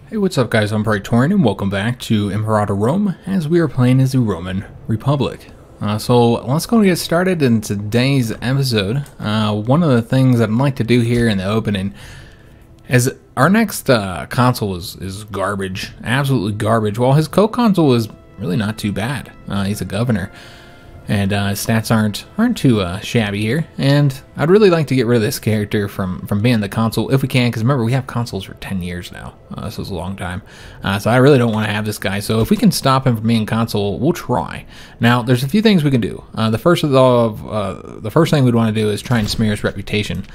Hey, what's up guys, I'm Praetorian and welcome back to Imperator Rome as we are playing as the Roman Republic. So let's go and get started in today's episode. One of the things I'd like to do here in the opening is our next consul is garbage, absolutely garbage, while his co-consul is really not too bad. He's a governor. And his stats aren't too shabby here, and I'd really like to get rid of this character from being the consul if we can, because remember, we have consuls for 10 years now. This is a long time. So I really don't want to have this guy, so if we can stop him from being consul, we'll try. Now, there's a few things we can do. The first thing we'd want to do is try and smear his reputation.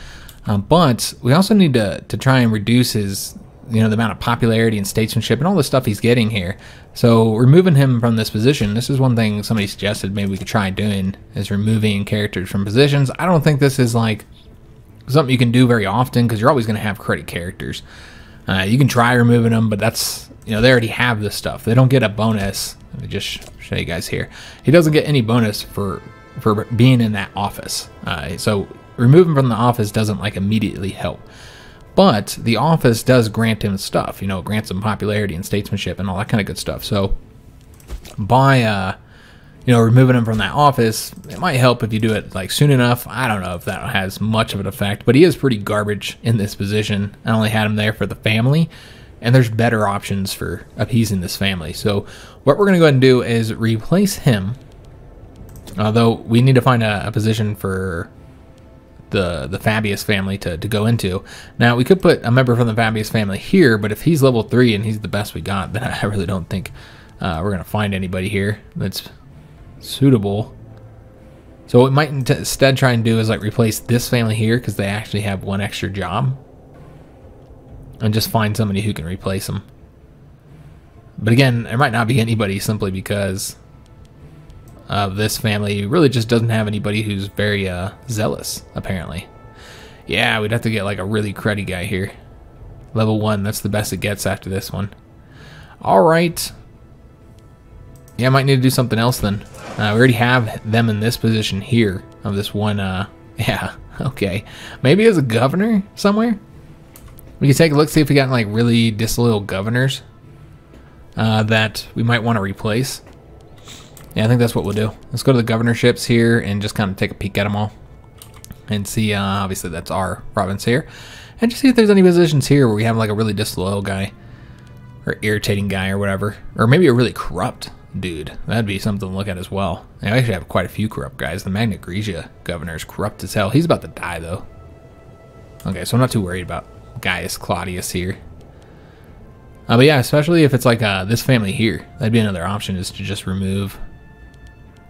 But we also need to try and reduce his, the amount of popularity and statesmanship and all the stuff he's getting here. So removing him from this position, this is one thing somebody suggested maybe we could try doing, is removing characters from positions. I don't think this is like something you can do very often, because you're always going to have credit characters. You can try removing them, but that's, they already have this stuff. They don't get a bonus. Let me just show you guys here. He doesn't get any bonus for being in that office. So removing from the office doesn't like immediately help. But the office does grant him stuff, it grants him popularity and statesmanship and all that kind of good stuff. So by, removing him from that office, it might help if you do it like soon enough. I don't know if that has much of an effect, but he is pretty garbage in this position. I only had him there for the family, and there's better options for appeasing this family. So what we're going to go ahead and do is replace him, although we need to find a position for the Fabius family to go into. Now, we could put a member from the Fabius family here, but if he's level 3 and he's the best we got, then I really don't think we're going to find anybody here that's suitable. So what we might instead try and do is like replace this family here, because they actually have one extra job, and just find somebody who can replace them. But again, there might not be anybody, simply because of this family really just doesn't have anybody who's very zealous, apparently. Yeah, we'd have to get like a really cruddy guy here. Level 1, that's the best it gets after this one. Alright. Yeah, I might need to do something else then. We already have them in this position here of this one, yeah, okay. Maybe as a governor somewhere? We can take a look, see if we got like really disloyal governors that we might want to replace. Yeah, I think that's what we'll do. Let's go to the governorships here and just kind of take a peek at them all and see, obviously that's our province here, and just see if there's any positions here where we have like a really disloyal guy or irritating guy or whatever, or maybe a really corrupt dude. That'd be something to look at as well. I actually have quite a few corrupt guys. The Magna Graecia governor is corrupt as hell. He's about to die though. Okay, so I'm not too worried about Gaius Claudius here. But yeah, especially if it's like this family here, that'd be another option, is to just remove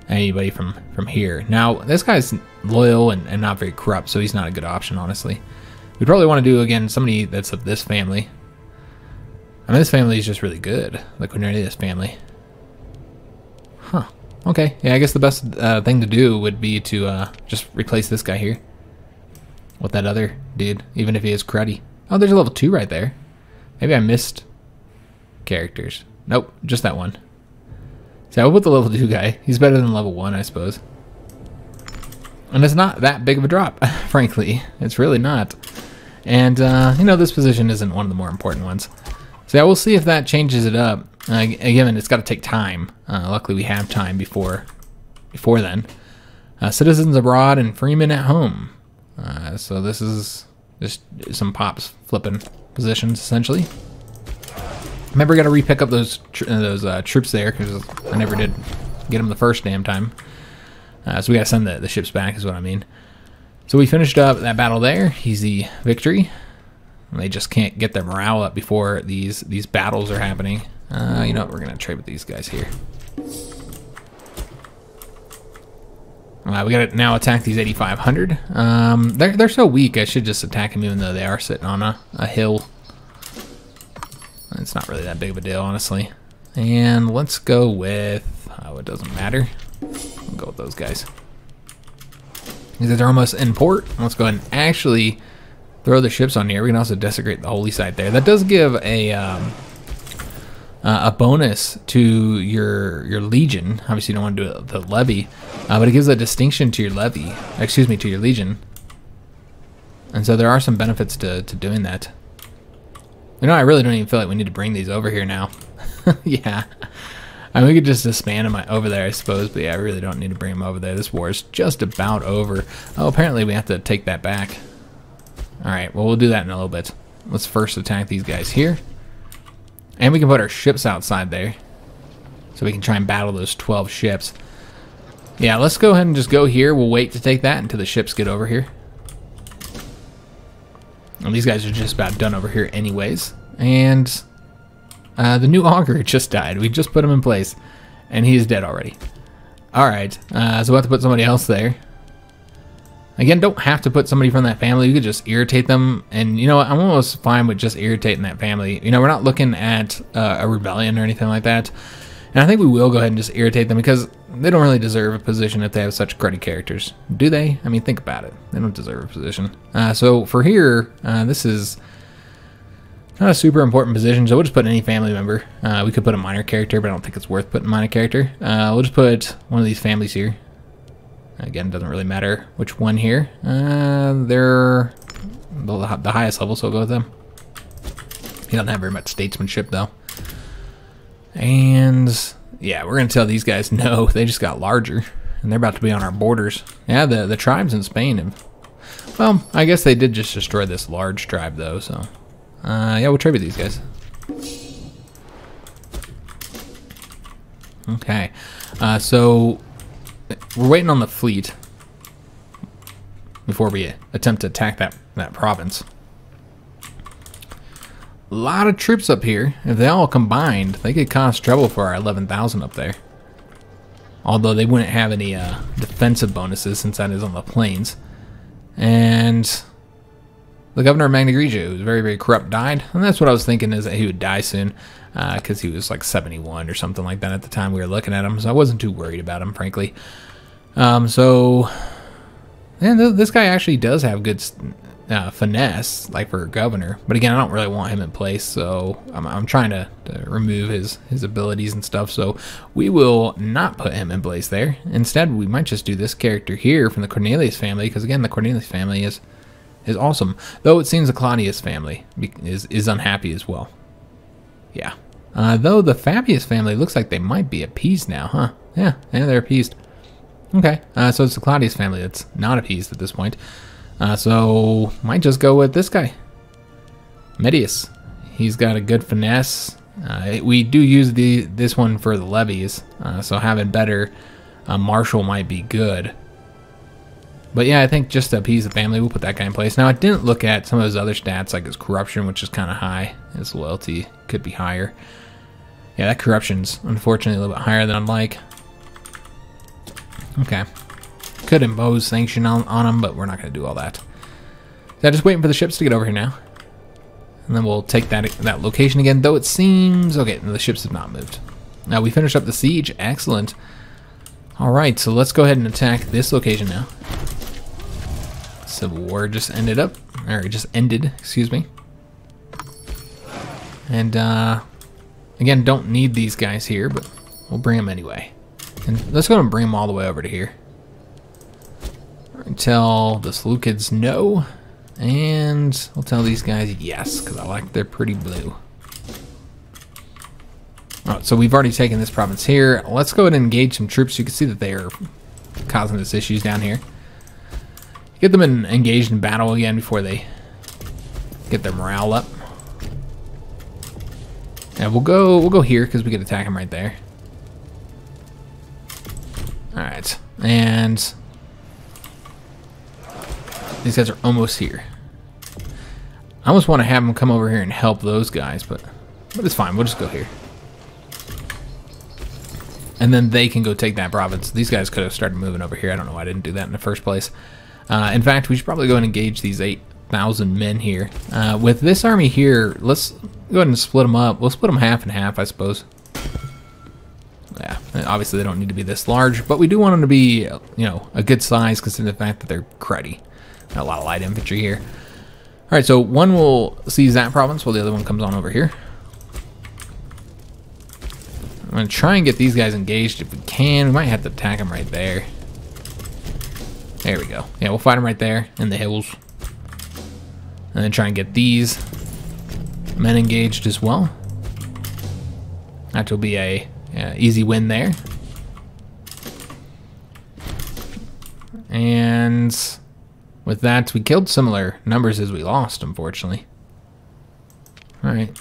anybody from here. Now, this guy's loyal and not very corrupt, so he's not a good option, honestly. We'd probably want to do, again, somebody that's of this family. I mean, this family is just really good. The Cornelius family. Huh. Okay. Yeah, I guess the best thing to do would be to just replace this guy here with that other dude, even if he is cruddy. Oh, there's a level 2 right there. Maybe I missed characters. Nope, just that one. So I will put the level 2 guy. He's better than level 1, I suppose. And it's not that big of a drop, frankly. It's really not. And, this position isn't one of the more important ones. So yeah, we'll see if that changes it up. Again, it's got to take time. Luckily, we have time before then. Citizens abroad and freemen at home. So this is just some pops flipping positions, essentially. Remember, we got to re-pick up those troops there, because I never did get them the first damn time. So we got to send the ships back, is what I mean. So we finished up that battle there. Easy victory. And they just can't get their morale up before these battles are happening. You know what? We're going to trade with these guys here. We got to now attack these 8,500. They're so weak, I should just attack them even though they are sitting on a hill. It's not really that big of a deal, honestly. And let's go with, it doesn't matter. We'll go with those guys. These are almost in port. Let's go ahead and actually throw the ships on here. We can also desecrate the holy site there. That does give a bonus to your legion. Obviously, you don't want to do it the levy, but it gives a distinction to your levy. Excuse me, to your legion. And so there are some benefits to doing that. You know, I really don't even feel like we need to bring these over here now. Yeah. I mean, we could just disband them over there, I suppose. But yeah, I really don't need to bring them over there. This war is just about over. Oh, apparently we have to take that back. Alright, well, we'll do that in a little bit. Let's first attack these guys here. And we can put our ships outside there. So we can try and battle those 12 ships. Yeah, let's go ahead and just go here. We'll wait to take that until the ships get over here. And these guys are just about done over here anyways. And the new augur just died. We just put him in place. And he is dead already. Alright, so we'll have to put somebody else there. Again, don't have to put somebody from that family. You could just irritate them. And you know what? I'm almost fine with just irritating that family. You know, we're not looking at a rebellion or anything like that. And I think we will go ahead and just irritate them because they don't really deserve a position if they have such cruddy characters. Do they? I mean, think about it. They don't deserve a position. So for here, this is not a super important position, so we'll just put any family member. We could put a minor character, but I don't think it's worth putting a minor character. We'll just put one of these families here. Again, it doesn't really matter which one here. They're the highest level, so we'll go with them. He doesn't have very much statesmanship, though. And yeah, we're going to tell these guys no, they just got larger. And they're about to be on our borders. Yeah, the tribes in Spain have... Well, I guess they did just destroy this large tribe, though, so... yeah, we'll trade with these guys. Okay. So... we're waiting on the fleet before we attempt to attack that province. A lot of troops up here. If they all combined, they could cause trouble for our 11,000 up there. Although they wouldn't have any defensive bonuses since that is on the plains. And the governor of Magna Grecia, who's very, very corrupt, died. And that's what I was thinking, is that he would die soon. Because he was like 71 or something like that at the time we were looking at him. So I wasn't too worried about him, frankly. So, and this guy actually does have good finesse, like for a governor. But again, I don't really want him in place. So I'm trying to remove his abilities and stuff. So we will not put him in place there. Instead, we might just do this character here from the Cornelius family. Because again, the Cornelius family is awesome. Though it seems the Claudius family is unhappy as well. Yeah. Though the Fabius family looks like they might be appeased now, huh? Yeah, they're appeased. Okay, so it's the Claudius family that's not appeased at this point. So might just go with this guy, Medius. He's got a good finesse. We do use this one for the levies, so having better marshal might be good. But yeah, I think just to appease the family, we'll put that guy in place. Now, I didn't look at some of his other stats, like his corruption, which is kind of high. His loyalty could be higher. Yeah, that corruption's unfortunately a little bit higher than I'd like. Okay. Could impose sanction on him, but we're not going to do all that. So just waiting for the ships to get over here now. And then we'll take that location again, though it seems... Okay, the ships have not moved. Now, we finished up the siege. Excellent. Alright, so let's go ahead and attack this location now. Civil War just ended, excuse me. And, again, don't need these guys here, but we'll bring them anyway. And let's go and bring them all the way over to here. Tell the Seleucids no, and we'll tell these guys yes, because I like they're pretty blue. Alright, so we've already taken this province here. Let's go ahead and engage some troops. You can see that they are causing us issues down here. Get them engaged in battle again before they get their morale up. And we'll go here because we could attack them right there. All right, and these guys are almost here. I almost want to have them come over here and help those guys, but it's fine. We'll just go here. And then they can go take that province. These guys could have started moving over here. I don't know why I didn't do that in the first place. In fact, we should probably go and engage these 8,000 men here. With this army here, let's go ahead and split them up. We'll split them half and half, I suppose. Yeah, obviously they don't need to be this large, but we do want them to be, you know, a good size considering the fact that they're cruddy. Got a lot of light infantry here. All right, so one will seize that province while the other one comes on over here. I'm going to try and get these guys engaged if we can. We might have to attack them right there. There we go. Yeah, we'll fight them right there in the hills. And then try and get these Men engaged as well. That will be a easy win there. And with that, we killed similar numbers as we lost, unfortunately. Alright.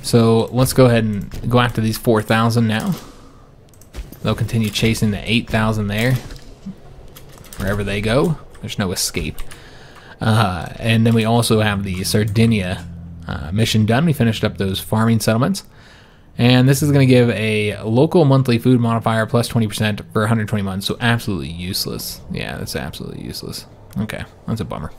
So let's go ahead and go after these 4,000 now. They'll continue chasing the 8,000 there. Wherever they go, there's no escape. And then we also have the Sardinia mission done. We finished up those farming settlements. And this is going to give a local monthly food modifier plus 20% for 120 months. So absolutely useless. Yeah, that's absolutely useless. Okay, that's a bummer.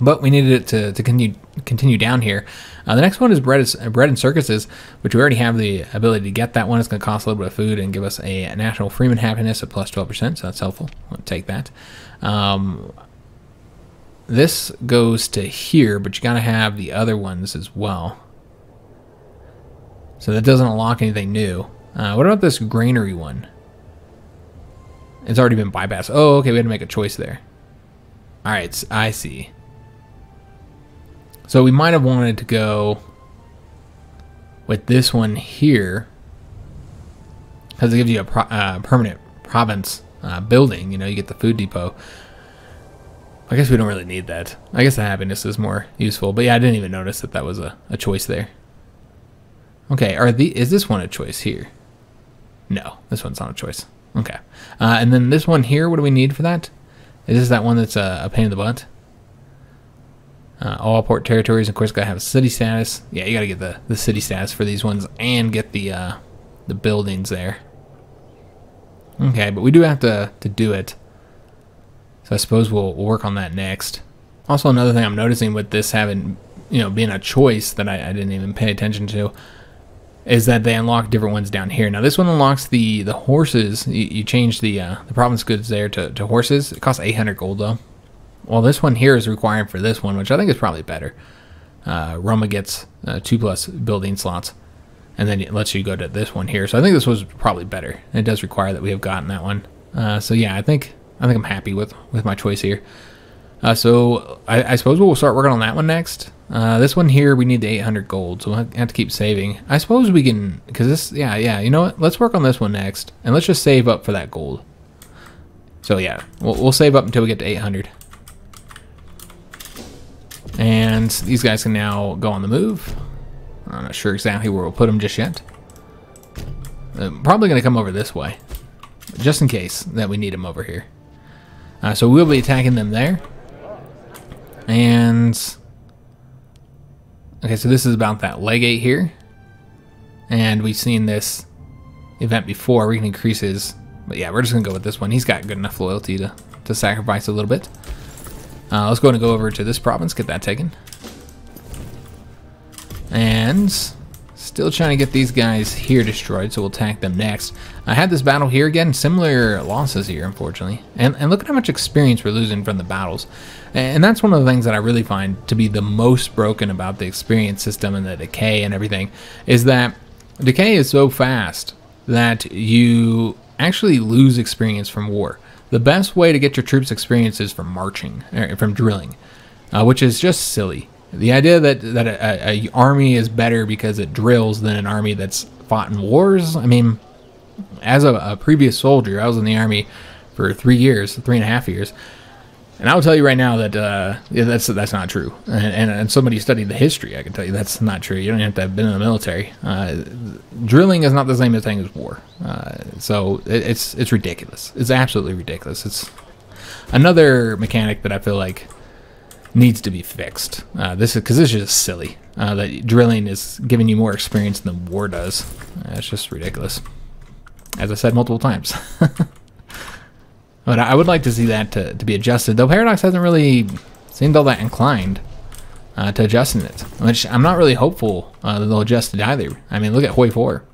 But we needed it to continue down here. The next one is bread and circuses, which we already have the ability to get that one. It's going to cost a little bit of food and give us a national freeman happiness of plus 12%, so that's helpful. I'll take that. This goes to here, but you got to have the other ones as well. So that doesn't unlock anything new. What about this granary one? It's already been bypassed. Oh, okay, we had to make a choice there. All right, I see. So we might have wanted to go with this one here because it gives you a permanent province building. You know, you get the food depot. I guess we don't really need that. I guess the happiness is more useful. But yeah, I didn't even notice that was a choice there. Okay, is this one a choice here? No, this one's not a choice. Okay. And then this one here, what do we need for that? Is this that one that's a pain in the butt? All port territories, of course, got to have a city status. Yeah, you got to get the city status for these ones and get the buildings there. Okay, but we do have to do it. So I suppose we'll work on that next. Also, another thing I'm noticing with this having, being a choice that I didn't even pay attention to is that they unlock different ones down here. Now, this one unlocks the horses. You change the province goods there to horses. It costs 800 gold, though. Well, this one here is required for this one, which I think is probably better. Roma gets 2+ building slots, and then it lets you go to this one here. So I think this was probably better. It does require that we have gotten that one. So yeah, I think I'm happy with my choice here. So I suppose we'll start working on that one next. This one here, we need the 800 gold, so we'll have to keep saving. I suppose we can, because this, yeah, you know what? Let's work on this one next, and let's just save up for that gold. So yeah, we'll save up until we get to 800. And these guys can now go on the move. I'm not sure exactly where we'll put them just yet. Probably going to come over this way, just in case that we need them over here. So we'll be attacking them there. And okay, so this is about that legate here. And we've seen this event before. We can increase his, but yeah, we're just going to go with this one. He's got good enough loyalty to sacrifice a little bit. Let's go over to this province, get that taken. And still trying to get these guys here destroyed, so we'll attack them next. I had this battle here again, similar losses here, unfortunately. And look at how much experience we're losing from the battles. And that's one of the things that I really find to be the most broken about the experience system and the decay and everything, is that decay is so fast that you actually lose experience from war. The best way to get your troops experience is from marching, or from drilling, which is just silly. The idea that an army is better because it drills than an army that's fought in wars. I mean, as a previous soldier, I was in the army for 3.5 years, and I will tell you right now that yeah, that's not true. And somebody who studied the history, I can tell you that's not true. You don't have to have been in the military. Drilling is not the same thing as war. So it's ridiculous. It's absolutely ridiculous. It's another mechanic that I feel like needs to be fixed. This is just silly. That drilling is giving you more experience than war does. It's just ridiculous. As I said multiple times. But I would like to see that to be adjusted, though Paradox hasn't really seemed all that inclined to adjusting it, which I'm not really hopeful that they'll adjust it either. I mean, look at Hoi 4.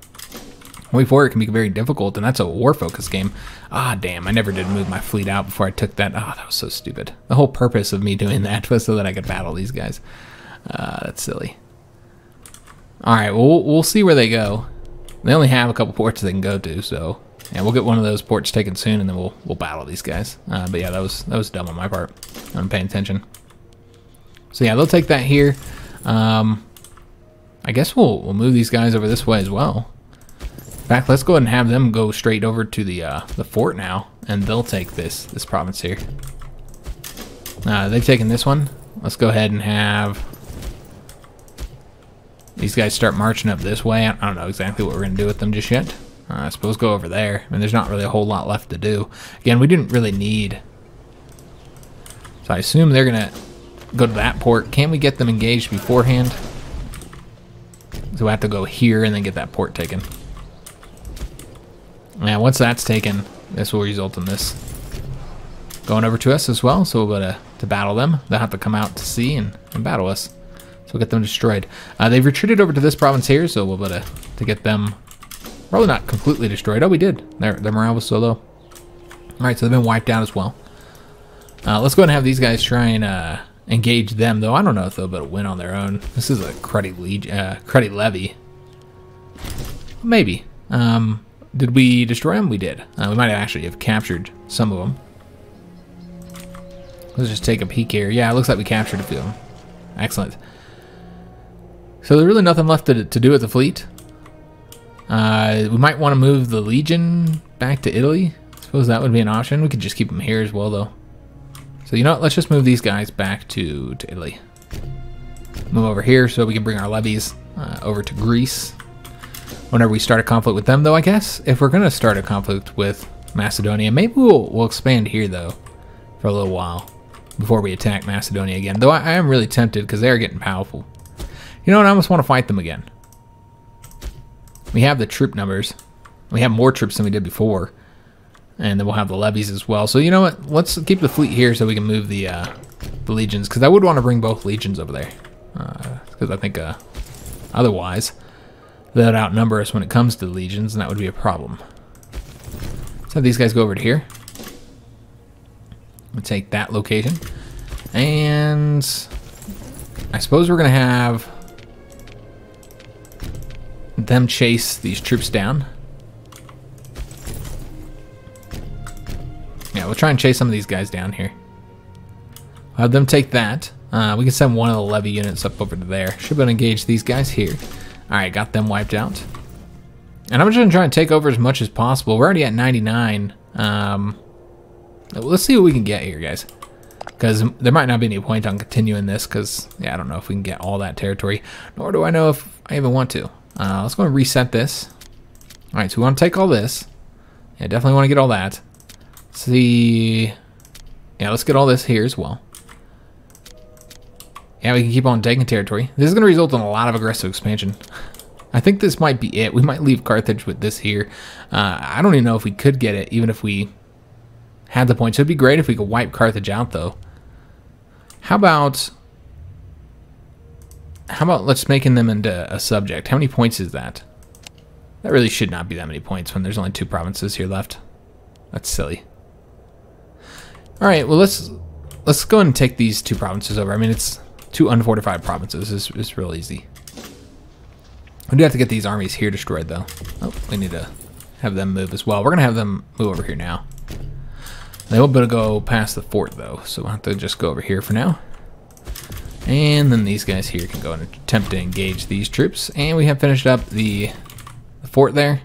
Hoi 4 can be very difficult, and that's a war-focused game. Ah, damn, I never did move my fleet out before I took that. Oh, that was so stupid. The whole purpose of me doing that was so that I could battle these guys. That's silly. Alright, well, we'll see where they go. They only have a couple ports they can go to, so... yeah, we'll get one of those ports taken soon, and then we'll battle these guys. But yeah, that was dumb on my part. I'm paying attention. So yeah, they'll take that here. I guess we'll move these guys over this way as well. In fact, let's go ahead and have them go straight over to the fort now, and they'll take this province here. They've taken this one. Let's go ahead and have these guys start marching up this way. I don't know exactly what we're going to do with them just yet. I suppose go over there. I mean, there's not really a whole lot left to do. Again, we didn't really need... So I assume they're going to go to that port. Can we get them engaged beforehand? So we have to go here and then get that port taken. Now, once that's taken, this will result in this going over to us as well. So we'll go to battle them. They'll have to come out to sea and battle us. So we'll get them destroyed. They've retreated over to this province here, so we'll be to get them probably not completely destroyed. Oh, we did. Their morale was so low. Alright, so they've been wiped out as well. Let's go ahead and have these guys try and engage them, though. I don't know if they'll be able to win on their own. This is a cruddy levy. Maybe. Did we destroy them? We did. We might actually have captured some of them. Let's just take a peek here. Yeah, it looks like we captured a few of them. Excellent. So there's really nothing left to do with the fleet. We might want to move the Legion back to Italy. I suppose that would be an option. We could just keep them here as well, though. So you know what? Let's just move these guys back to Italy. Move over here so we can bring our levies over to Greece whenever we start a conflict with them, though. I guess if we're going to start a conflict with Macedonia, maybe we'll expand here, though, for a little while before we attack Macedonia again. Though I am really tempted because they're getting powerful. You know what? I almost want to fight them again. We have the troop numbers. We have more troops than we did before. And then we'll have the levies as well. So you know what? Let's keep the fleet here so we can move the legions. Because I would want to bring both legions over there. Because I think otherwise they'd outnumber us when it comes to the legions. And that would be a problem. Let's have these guys go over to here. We'll take that location. And I suppose we're going to have them chase these troops down. Yeah, we'll try and chase some of these guys down here. We'll have them take that. We can send one of the levy units up over to there. Should be able to engage these guys here. Alright, got them wiped out. And I'm just going to try and take over as much as possible. We're already at 99. Let's see what we can get here, guys. Because there might not be any point on continuing this. Because, yeah, I don't know if we can get all that territory. Nor do I know if I even want to. Let's go and reset this. Alright, so we want to take all this. Yeah, definitely want to get all that. Let's see. Yeah, let's get all this here as well. Yeah, we can keep on taking territory. This is going to result in a lot of aggressive expansion. I think this might be it. We might leave Carthage with this here. I don't even know if we could get it, even if we had the points. It would be great if we could wipe Carthage out, though. How about let's making them into a subject? How many points is that? That really should not be that many points when there's only 2 provinces here left. That's silly. All right, well let's go ahead and take these 2 provinces over. I mean, it's 2 unfortified provinces. It's real easy. We do have to get these armies here destroyed, though. Oh, we need to have them move as well. We're gonna have them move over here now. They won't be able to go past the fort, though, so we'll have to just go over here for now. And then these guys here can go and attempt to engage these troops. And we have finished up the fort there.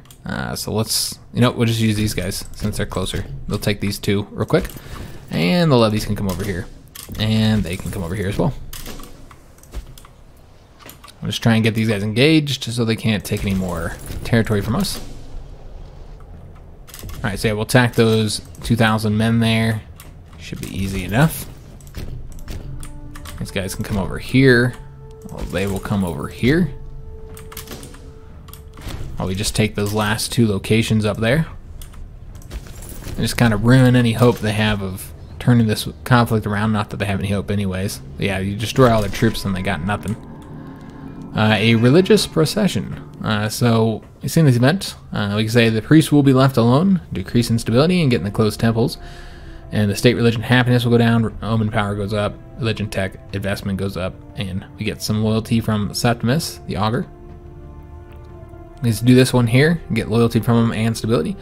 So let's, we'll just use these guys since they're closer. They'll take these 2 real quick. And the levies can come over here. And they can come over here as well. We'll just try and get these guys engaged so they can't take any more territory from us. Alright, so yeah, we'll attack those 2,000 men there. Should be easy enough. These guys can come over here. Well, they will come over here. While we just take those last 2 locations up there. And just kind of ruin any hope they have of turning this conflict around. Not that they have any hope anyways. But yeah, you destroy all their troops and they got nothing. A religious procession. So, you've seen this event. We can say the priests will be left alone, decrease instability, and get in the closed temples. And the state religion happiness will go down, Omen power goes up, religion tech investment goes up, and we get some loyalty from Septimus, the augur. Let's do this one here, get loyalty from him and stability.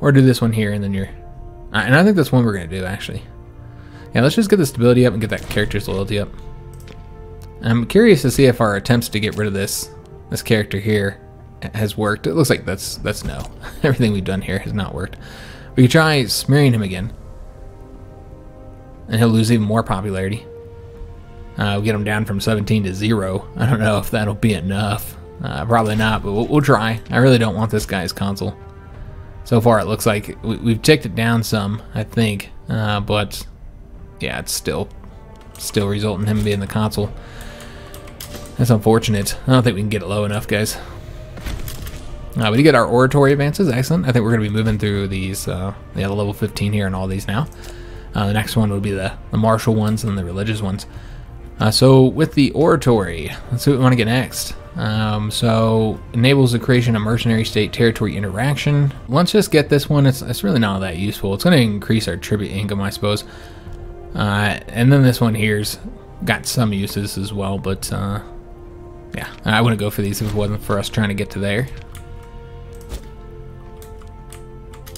Or do this one here, and then you're... and I think that's one we're going to do, actually. Yeah, let's just get the stability up and get that character's loyalty up. I'm curious to see if our attempts to get rid of this character here has worked. It looks like that's no. Everything we've done here has not worked. We could try smearing him again, and he'll lose even more popularity. We'll get him down from 17 to 0. I don't know if that'll be enough. Probably not, but we'll try. I really don't want this guy's consul. So far, it looks like we've ticked it down some, I think, but yeah, it's still resulting in him being the consul. That's unfortunate. I don't think we can get it low enough, guys. We did get our oratory advances. Excellent. I think we're going to be moving through these, the level 15 here and all these now. The next one will be the martial ones and the religious ones. So with the oratory, let's see what we want to get next. So enables the creation of mercenary state territory interaction. Let's just get this one. It's really not that useful. It's going to increase our tribute income, I suppose. And then this one here's got some uses as well, but yeah, I wouldn't go for these if it wasn't for us trying to get to there.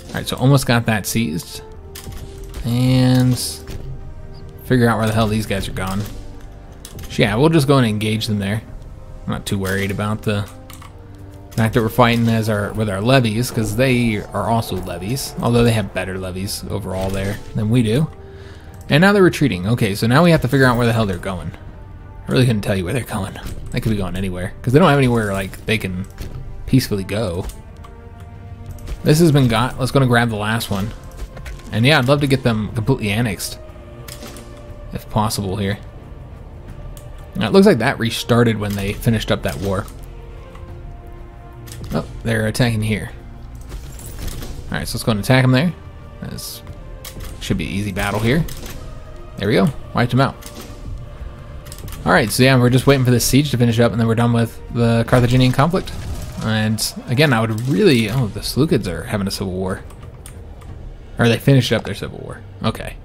Alright, so almost got that seized. And figure out where the hell these guys are gone. So yeah, we'll just go and engage them there. I'm not too worried about the fact that we're fighting with our levies, because they are also levies, although they have better levies overall there than we do. And now they're retreating. Okay, so now we have to figure out where the hell they're going. I really couldn't tell you where they're going. They could be going anywhere, because they don't have anywhere like they can peacefully go. This has been got. Let's go and grab the last one. And yeah, I'd love to get them completely annexed, if possible here. Now, it looks like that restarted when they finished up that war. Oh, they're attacking here. Alright, so let's go and attack them there. This should be an easy battle here. There we go. Wiped them out. Alright, so yeah, we're just waiting for this siege to finish up, and then we're done with the Carthaginian conflict. And again, I would really... Oh, the Seleucids are having a civil war. Or they finished up their civil war. Okay.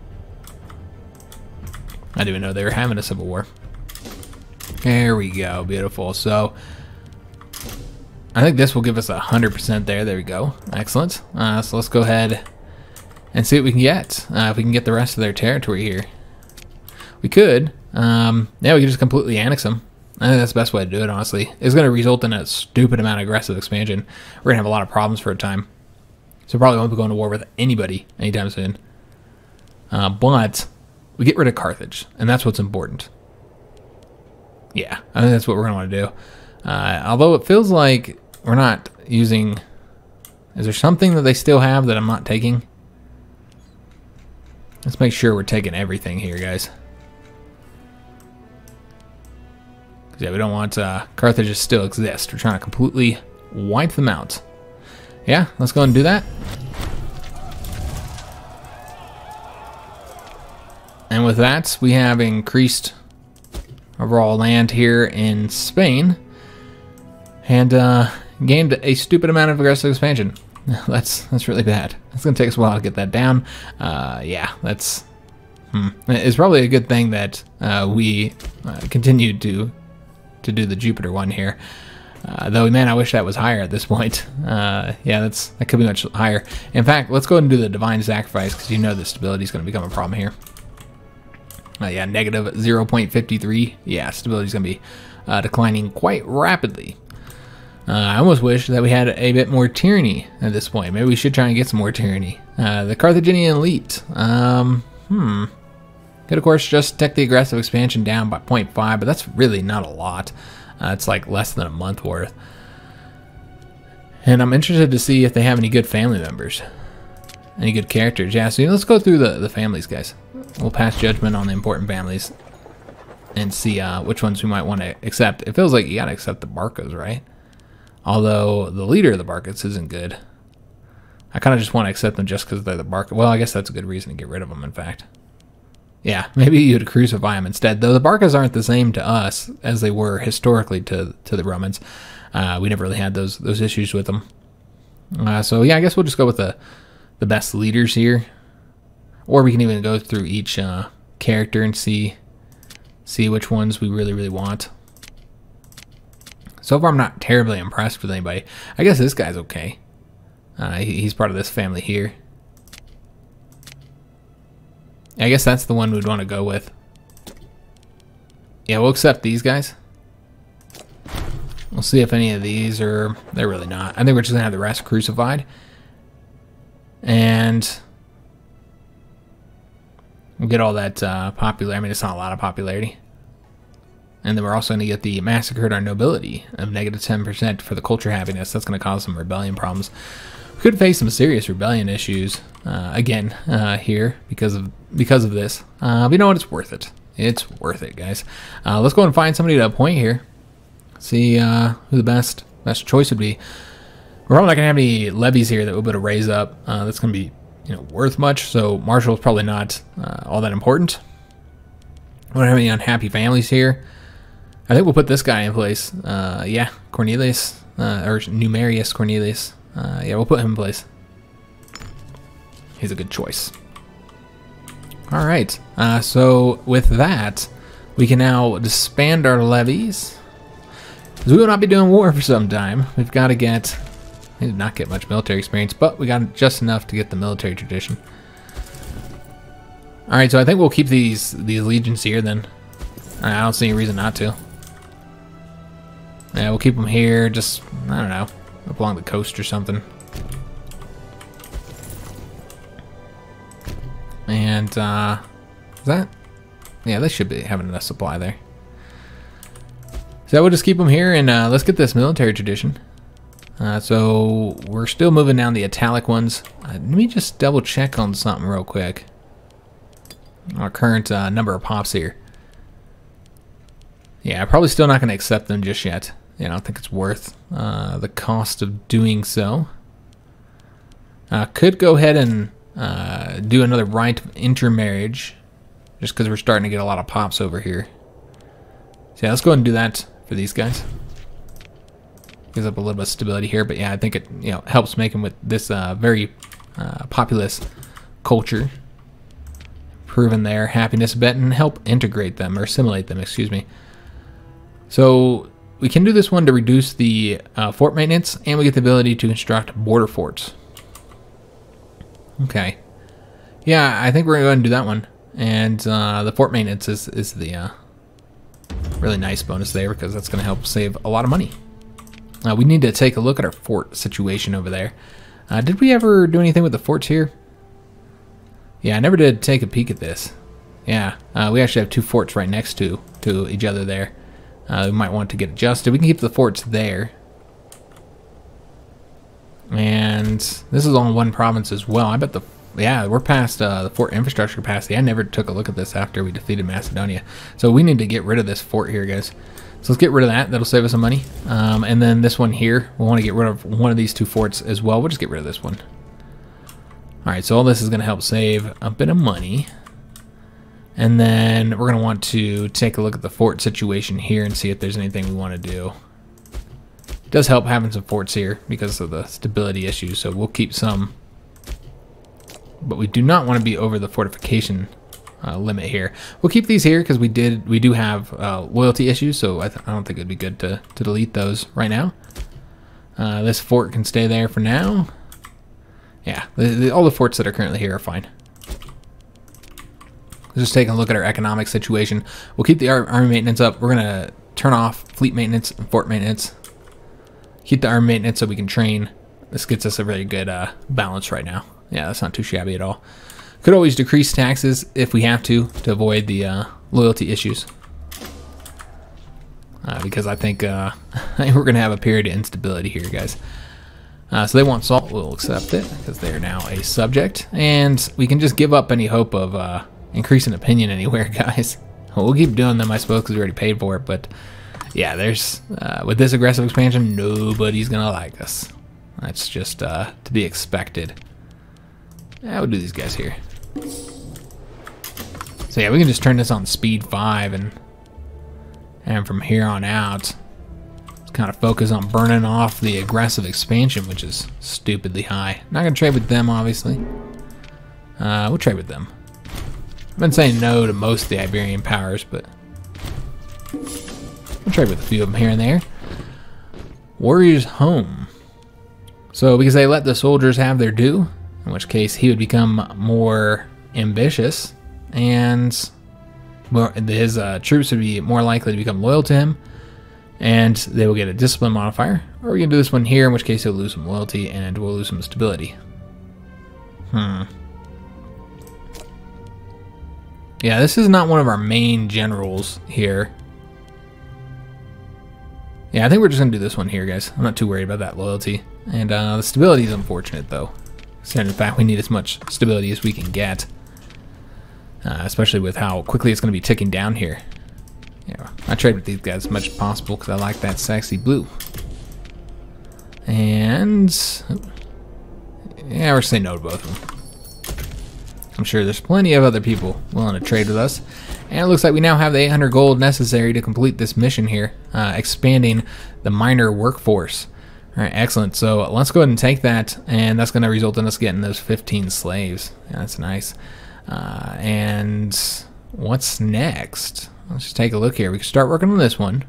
I didn't even know they were having a civil war. There we go. Beautiful. So I think this will give us 100% there. There we go. Excellent. So let's go ahead and see what we can get. If we can get the rest of their territory here. We could. Yeah, we could just completely annex them. I think that's the best way to do it, honestly. It's going to result in a stupid amount of aggressive expansion. We're going to have a lot of problems for a time. So probably won't be going to war with anybody anytime soon. But we get rid of Carthage, and that's what's important. Yeah, I think that's what we're going to want to do. Although it feels like we're not using... Is there something that they still have that I'm not taking? Let's make sure we're taking everything here, guys. Yeah, we don't want Carthage to still exist. We're trying to completely wipe them out. Yeah, let's go and do that. And with that, we have increased overall land here in Spain and gained a stupid amount of aggressive expansion. That's really bad. It's going to take us a while to get that down. Yeah, that's... It's probably a good thing that we continued to do the Jupiter one here. Though, man, I wish that was higher at this point. Yeah, that could be much higher. In fact, let's go ahead and do the Divine Sacrifice, because you know the stability is going to become a problem here. Yeah, negative 0.53. Yeah, stability is going to be declining quite rapidly. I almost wish that we had a bit more tyranny at this point. Maybe we should try and get some more tyranny. The Carthaginian elite. Could, of course, just take the aggressive expansion down by 0.5, but that's really not a lot. It's like less than a month worth. And I'm interested to see if they have any good family members. Any good characters. Yeah, so let's go through the families, guys. We'll pass judgment on the important families and see which ones we might want to accept. It feels like you got to accept the Barcas, right? Although the leader of the Barcas isn't good. I kind of just want to accept them just because they're the Barcas. Well, I guess that's a good reason to get rid of them, in fact. Yeah, maybe you'd crucify them instead. Though the Barcas aren't the same to us as they were historically to the Romans. We never really had those issues with them. So yeah, I guess we'll just go with the best leaders here. Or we can even go through each character and see which ones we really want. So far, I'm not terribly impressed with anybody. I guess this guy's okay. He's part of this family here. I guess that's the one we'd want to go with. yeah, we'll accept these guys. We'll see if any of these are... They're really not. I think we're just going to have the rest crucified. And we'll get all that popular. I mean, it's not a lot of popularity. And then we're also going to get the massacred our nobility of -10% for the culture happiness. That's going to cause some rebellion problems. We could face some serious rebellion issues again here because of this. But you know what? It's worth it. It's worth it, guys. Let's go and find somebody to appoint here. See who the best choice would be. We're probably not gonna have any levies here that we'll be able to raise up. That's gonna be, you know, worth much. So Marshall's probably not all that important. We don't have any unhappy families here. I think we'll put this guy in place. Yeah, Cornelius or Marius Cornelius. Yeah, we'll put him in place. He's a good choice. All right. So with that, we can now disband our levies. We will not be doing war for some time. We've got to get... We did not get much military experience, but we got just enough to get the military tradition. Alright, so I think we'll keep these legions here then. I don't see any reason not to. Yeah, we'll keep them here, just, I don't know, up along the coast or something. And, is that? Yeah, they should be having enough supply there. So we'll just keep them here, and let's get this military tradition. So we're still moving down the italic ones. Let me just double check on something real quick. Our current number of pops here. Yeah, probably still not going to accept them just yet. Yeah, I don't think it's worth the cost of doing so. Could go ahead and do another rite of intermarriage, just because we're starting to get a lot of pops over here. So yeah, let's go ahead and do that for these guys. Gives up a little bit of stability here, but yeah, I think it, you know, helps make them with this very populous culture, improving their happiness a bit and help integrate them or assimilate them. Excuse me. So we can do this one to reduce the fort maintenance, and we get the ability to construct border forts. Okay. Yeah, I think we're going to go ahead and do that one, and the fort maintenance is the really nice bonus there because that's going to help save a lot of money. We need to take a look at our fort situation over there. Did we ever do anything with the forts here? Yeah, I never did take a peek at this. Yeah, we actually have two forts right next to each other there. We might want to get adjusted. We can keep the forts there. And this is all in one province as well. I bet yeah, we're past the fort infrastructure capacity. I never took a look at this after we defeated Macedonia. So we need to get rid of this fort here, guys. So let's get rid of that. That'll save us some money. And then this one here, we'll want to get rid of one of these two forts as well. We'll just get rid of this one. All right, so all this is going to help save a bit of money. And then we're going to want to take a look at the fort situation here and see if there's anything we want to do. It does help having some forts here because of the stability issues, so we'll keep some. But we do not want to be over the fortification limit here. We'll keep these here because we do have loyalty issues, so I don't think it'd be good to delete those right now. This fort can stay there for now. Yeah, all the forts that are currently here are fine. Let's just take a look at our economic situation. We'll keep the army maintenance up. We're gonna turn off fleet maintenance and fort maintenance. Keep the army maintenance so we can train. This gets us a really good balance right now. Yeah, that's not too shabby at all. Could always decrease taxes if we have to avoid the loyalty issues. Because I think we're going to have a period of instability here, guys. So they want salt. We'll accept it because they're now a subject. And we can just give up any hope of increasing opinion anywhere, guys. We'll keep doing them, I suppose, because we already paid for it. But yeah, there's with this aggressive expansion, nobody's going to like us. That's just to be expected. Yeah, we'll do these guys here. So yeah, we can just turn this on speed 5 and from here on out, let's kind of focus on burning off the aggressive expansion, which is stupidly high. Not gonna trade with them, obviously. We'll trade with them. I've been saying no to most of the Iberian powers, but we'll trade with a few of them here and there. Warriors home. So because they let the soldiers have their due, in which case he would become more ambitious and his troops would be more likely to become loyal to him, and they will get a discipline modifier. Or we can do this one here, in which case he'll lose some loyalty and we'll lose some stability. Yeah, this is not one of our main generals here. Yeah, I think we're just going to do this one here, guys. I'm not too worried about that loyalty. And the stability is unfortunate, though. In fact, we need as much stability as we can get. Especially with how quickly it's going to be ticking down here. Yeah, I trade with these guys as much as possible because I like that sexy blue. And yeah, we're saying no to both of them. I'm sure there's plenty of other people willing to trade with us. And it looks like we now have the 800 gold necessary to complete this mission here, expanding the minor workforce. All right, excellent. So let's go ahead and take that, and that's going to result in us getting those 15 slaves. Yeah, that's nice. And what's next? Let's just take a look here. We can start working on this one.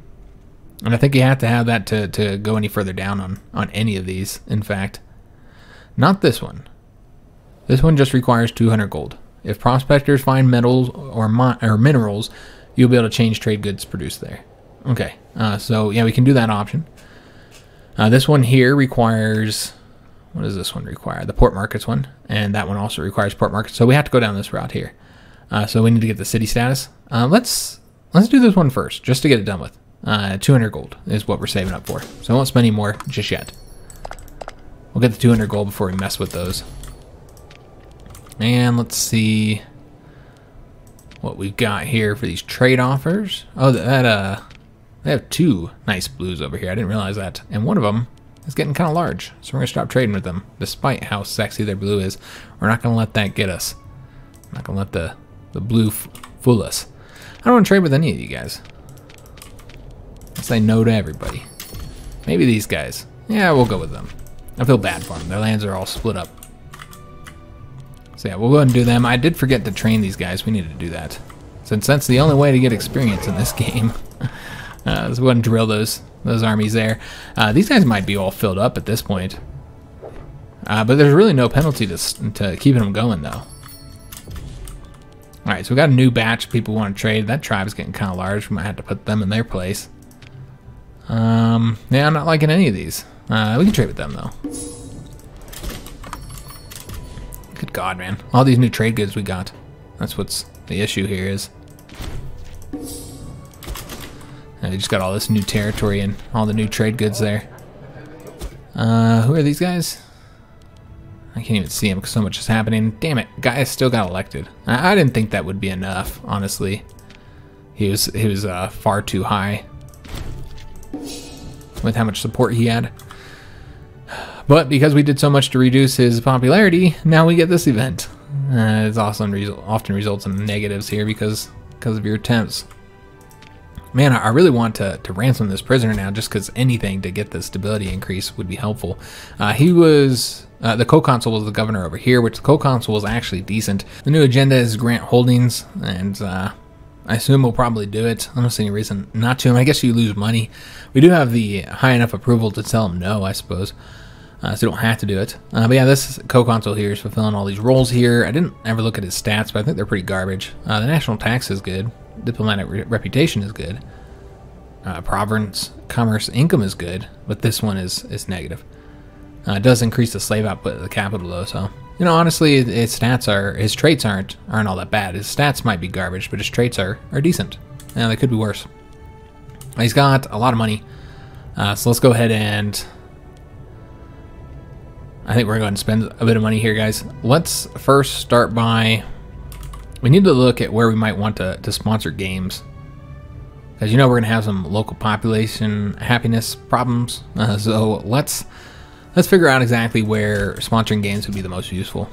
And I think you have to have that to go any further down on any of these, in fact. Not this one. This one just requires 200 gold. If prospectors find metals or minerals, you'll be able to change trade goods produced there. Okay, so yeah, we can do that option. This one here requires... What does this one require? The port markets one. And that one also requires port markets. So we have to go down this route here. So we need to get the city status. Let's do this one first, just to get it done with. 200 gold is what we're saving up for. So I won't spend any more just yet. We'll get the 200 gold before we mess with those. And let's see what we've got here for these trade offers. Oh, they have two nice blues over here. I didn't realize that. And one of them is getting kind of large. So we're going to stop trading with them, despite how sexy their blue is. We're not going to let that get us. I'm not going to let the blue fool us. I don't want to trade with any of you guys. I say no to everybody. Maybe these guys. Yeah, we'll go with them. I feel bad for them. Their lands are all split up. So yeah, we'll go ahead and do them. I did forget to train these guys. We need to do that. Since that's the only way to get experience in this game. So we'll go ahead and drill those armies there. These guys might be all filled up at this point. But there's really no penalty to keeping them going, though. Alright, so we got a new batch of people who want to trade. That tribe's getting kind of large. We might have to put them in their place. Yeah, I'm not liking any of these. We can trade with them, though. Good God, man. All these new trade goods we got. That's what's the issue here is. And we just got all this new territory and all the new trade goods there. Who are these guys? I can't even see him because so much is happening. Damn it, guy still got elected. I didn't think that would be enough, honestly. He was far too high with how much support he had. But because we did so much to reduce his popularity, now we get this event. It often results in negatives here because of your attempts. Man, I really want to ransom this prisoner now, just because anything to get the stability increase would be helpful. He was... the co-consul was the governor over here, which the co-consul was actually decent. The new agenda is grant holdings, and I assume we'll probably do it. I don't see any reason not to. I guess you lose money. We do have the high enough approval to tell him no, I suppose. So you don't have to do it. But yeah, this co-consul here is fulfilling all these roles here. I didn't ever look at his stats, but I think they're pretty garbage. The national tax is good. Diplomatic reputation is good. Province commerce income is good, but this one is negative. It does increase the slave output of the capital, though, so... You know, honestly, his traits aren't all that bad. His stats might be garbage, but his traits are decent. Yeah, they could be worse. He's got a lot of money. So let's go ahead and... I think we're going to spend a bit of money here, guys. Let's first start by... We need to look at where we might want to sponsor games. Because you know we're going to have some local population happiness problems. So let's figure out exactly where sponsoring games would be the most useful.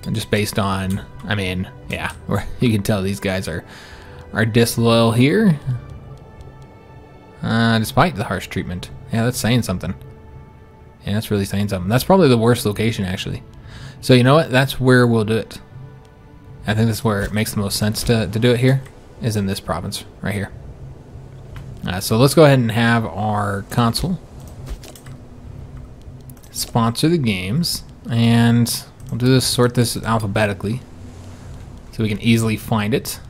And just based on, I mean, yeah, you can tell these guys are disloyal here. Despite the harsh treatment. Yeah, that's saying something. Yeah, that's really saying something. That's probably the worst location, actually. So you know what? That's where we'll do it. I think that's where it makes the most sense to do it here, is in this province, right here. So let's go ahead and have our consul sponsor the games, and we'll do this, sort this alphabetically, so we can easily find it.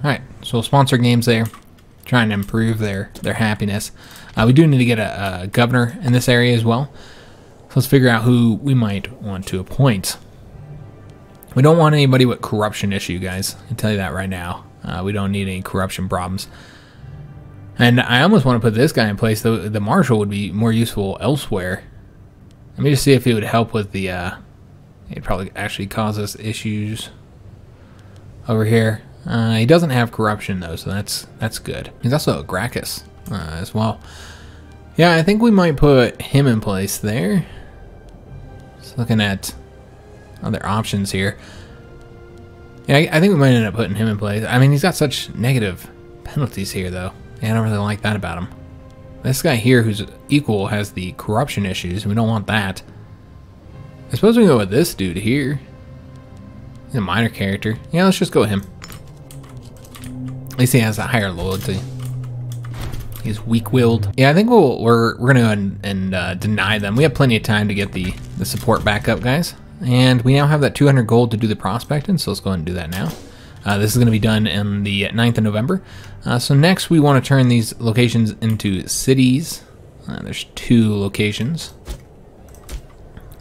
Alright, so we'll sponsor games there. Trying to improve their happiness. We do need to get a governor in this area as well. So let's figure out who we might want to appoint. We don't want anybody with corruption issue, guys. I can tell you that right now. We don't need any corruption problems. And I almost want to put this guy in place. The marshal would be more useful elsewhere. Let me just see if it would help with the... it'd probably actually cause us issues over here. He doesn't have corruption though, so that's good. He's also a Gracchus as well. Yeah, I think we might put him in place there. Just looking at other options here. Yeah, I think we might end up putting him in place. I mean, he's got such negative penalties here though. Yeah, I don't really like that about him. This guy here who's equal has the corruption issues, and we don't want that. I suppose we can go with this dude here. He's a minor character. Yeah, let's just go with him. At least he has a higher loyalty. He's weak-willed. Yeah, I think we're gonna go ahead and deny them. We have plenty of time to get the support back up, guys. And we now have that 200 gold to do the prospecting, so let's go ahead and do that now. This is going to be done on the 9th of November. So next we want to turn these locations into cities. There's 2 locations.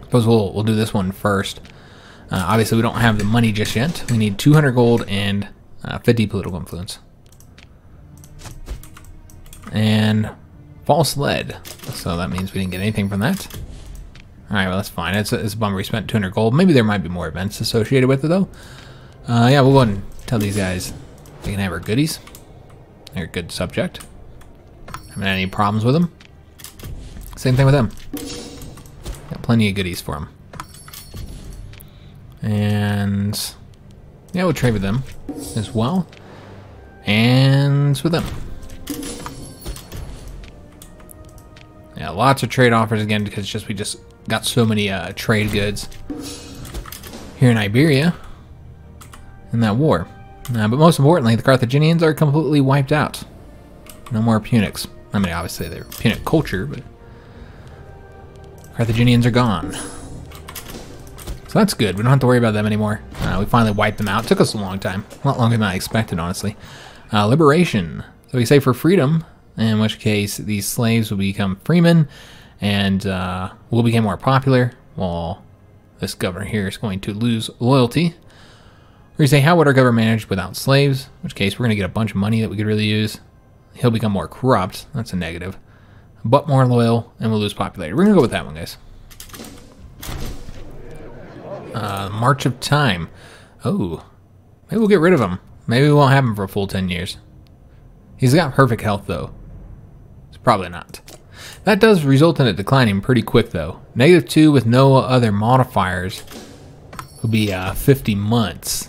Suppose we'll do this one first. Obviously we don't have the money just yet. We need 200 gold and 50 political influence. And false lead. So that means we didn't get anything from that. Alright, well that's fine. It's a bummer we spent 200 gold. Maybe there might be more events associated with it though. Yeah, we'll go ahead and tell these guys they can have our goodies. They're a good subject. Haven't had any problems with them. Same thing with them. Got plenty of goodies for them. And yeah, we'll trade with them as well. And with them. Yeah, lots of trade offers again because we just got so many trade goods here in Iberia in that war. But most importantly, the Carthaginians are completely wiped out. No more Punics. I mean, obviously they're Punic culture, but Carthaginians are gone. So that's good. We don't have to worry about them anymore. We finally wiped them out. It took us a long time. A lot longer than I expected, honestly. Liberation. So we say for freedom, in which case these slaves will become freemen and will become more popular, while this governor here is going to lose loyalty. We say, how would our government manage without slaves? In which case we're going to get a bunch of money that we could really use. He'll become more corrupt. That's a negative. But more loyal, and we'll lose popularity. We're going to go with that one, guys. March of Time. Oh, maybe we'll get rid of him. Maybe we won't have him for a full 10 years. He's got perfect health, though. It's probably not. That does result in it declining pretty quick, though. -2 with no other modifiers will be 50 months.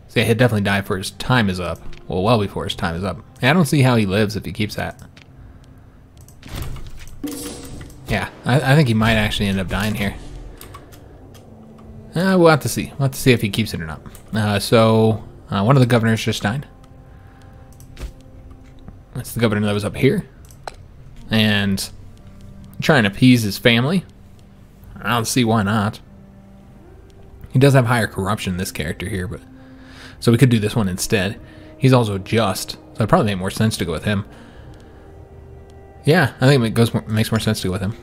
So yeah, he'd definitely die before his time is up. Well before his time is up. Yeah, I don't see how he lives if he keeps that. Yeah, I think he might actually end up dying here. We'll have to see. We'll have to see if he keeps it or not. So one of the governors just died. That's the governor that was up here. And trying to appease his family. I don't see why not. He does have higher corruption, this character here, but so we could do this one instead. He's also just, so it probably make more sense to go with him. Yeah, I think it makes more sense to go with him.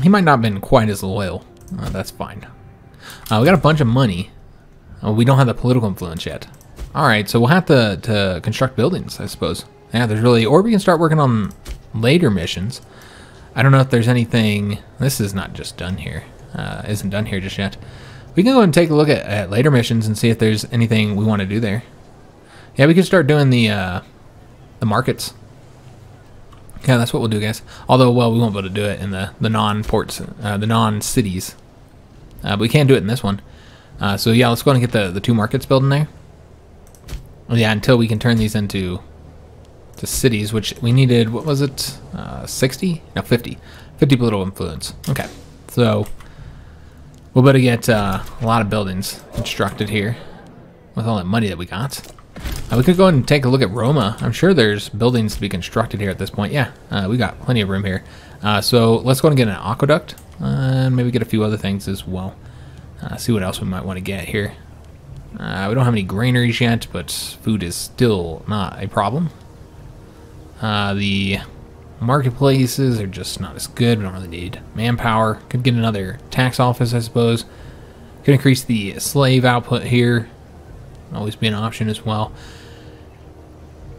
He might not have been quite as loyal. That's fine. We got a bunch of money. We don't have the political influence yet. Alright, so we'll have to construct buildings, I suppose. Yeah, there's really... Or we can start working on later missions. I don't know if there's anything... This is not just done here. Isn't done here just yet. We can go and take a look at later missions and see if there's anything we want to do there. Yeah, we can start doing the markets. Yeah, that's what we'll do, guys. Although, well, we won't be able to do it in the non-ports, the non-cities. But we can do it in this one. So yeah, let's go ahead and get the 2 markets built in there. Yeah, until we can turn these into cities, which we needed, what was it, 60? No, 50. 50 political influence. Okay, so we'll better get a lot of buildings constructed here with all that money that we got. We could go ahead and take a look at Roma. I'm sure there's buildings to be constructed here at this point. Yeah, we got plenty of room here. So let's go ahead and get an aqueduct and maybe get a few other things as well. See what else we might want to get here. We don't have any granaries yet, but food is still not a problem. The marketplaces are just not as good. We don't really need manpower. Could get another tax office, I suppose. Could increase the slave output here. Always be an option as well.